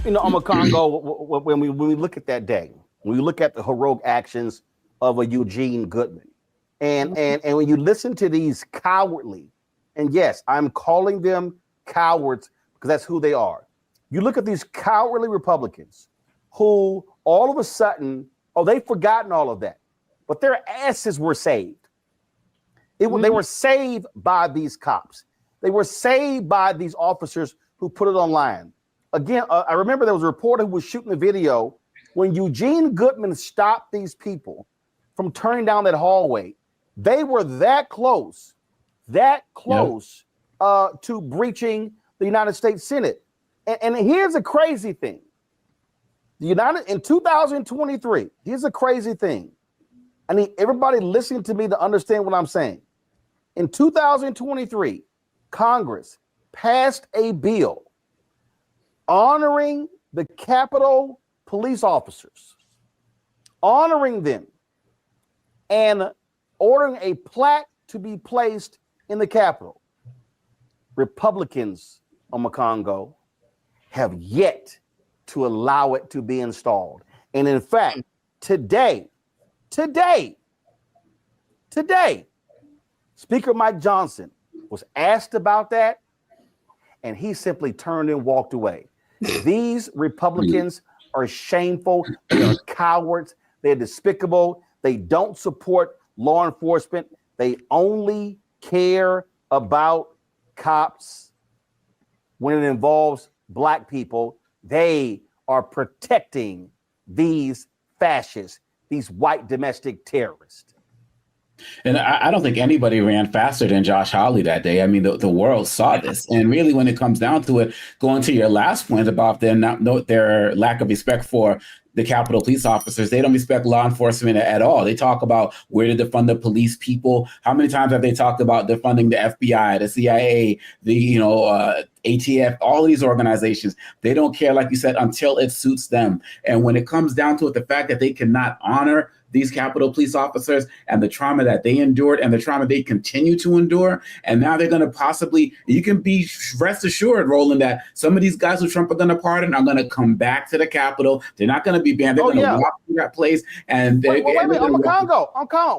I'm a Congo. When we look at that day, when we look at the heroic actions of a Eugene Goodman, and when you listen to these cowardly, and yes, I'm calling them cowards because that's who they are. You look at these cowardly Republicans who all of a sudden, they've forgotten all of that, but their asses were saved. They were saved by these cops. They were saved by these officers who put it online. Again, I remember there was a reporter who was shooting the video when Eugene Goodman stopped these people from turning down that hallway. They were that close to breaching the United States Senate. And here's a crazy thing. In 2023, here's a crazy thing. I need everybody listening to me to understand what I'm saying. In 2023, Congress passed a bill honoring the Capitol police officers, honoring them, and ordering a plaque to be placed in the Capitol. Republicans on Congo have yet to allow it to be installed. And in fact, today, Speaker Mike Johnson was asked about that, and he simply turned and walked away. These Republicans are shameful. They are cowards. They're despicable. They don't support law enforcement. They only care about cops when it involves Black people. They are protecting these fascists, these white domestic terrorists. And I don't think anybody ran faster than Josh Hawley that day. I mean, the world saw this. And really, when it comes down to it, going to your last point about their lack of respect for the Capitol police officers, they don't respect law enforcement at all. They talk about where to defund the police people. How many times have they talked about defunding the FBI, the CIA, the ATF, all of these organizations? They don't care, like you said, until it suits them. And when it comes down to it, the fact that they cannot honor these Capitol police officers and the trauma that they endured and the trauma they continue to endure. And now they're going to possibly, you can be rest assured, Roland, that some of these guys who Trump are going to pardon are going to come back to the Capitol. They're not going to be banned. They're going to walk through that place. And wait a minute, I'm Congo.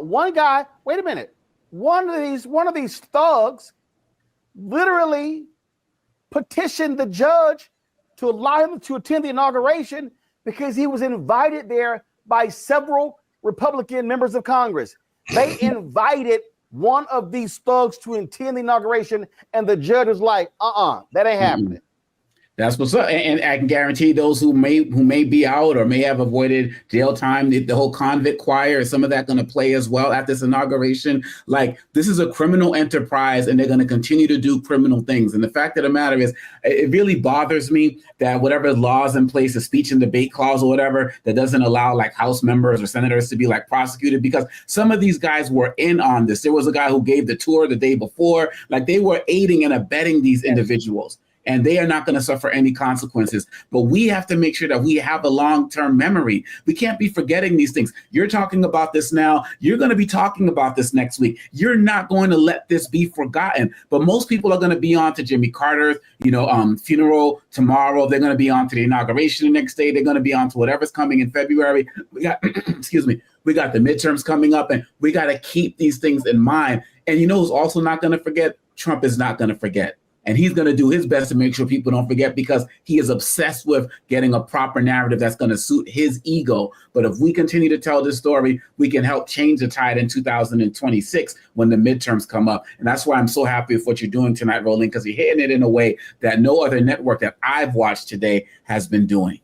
One guy, wait a minute. One of these thugs literally petitioned the judge to allow him to attend the inauguration because he was invited there by several Republican members of Congress. They invited one of these thugs to attend the inauguration, and the judge was like, that ain't happening. That's what's up. And I can guarantee those who may be out or may have avoided jail time, the whole convict choir, some of that going to play as well at this inauguration. Like, this is a criminal enterprise, and they're going to continue to do criminal things. And the fact of the matter is, it really bothers me that whatever laws in place, a speech and debate clause or whatever, that doesn't allow like House members or senators to be like prosecuted, because some of these guys were in on this. There was a guy who gave the tour the day before. Like, they were aiding and abetting these individuals. And they are not going to suffer any consequences. But we have to make sure that we have a long-term memory. We can't be forgetting these things. You're talking about this now. You're going to be talking about this next week. You're not going to let this be forgotten. But most people are going to be on to Jimmy Carter's, funeral tomorrow. They're going to be on to the inauguration the next day. They're going to be on to whatever's coming in February. We got, we got the midterms coming up, and we got to keep these things in mind. And who's also not going to forget? Trump is not going to forget. And he's going to do his best to make sure people don't forget, because he is obsessed with getting a proper narrative that's going to suit his ego. But if we continue to tell this story, we can help change the tide in 2026 when the midterms come up. And that's why I'm so happy with what you're doing tonight, Roland, because you're hitting it in a way that no other network that I've watched today has been doing.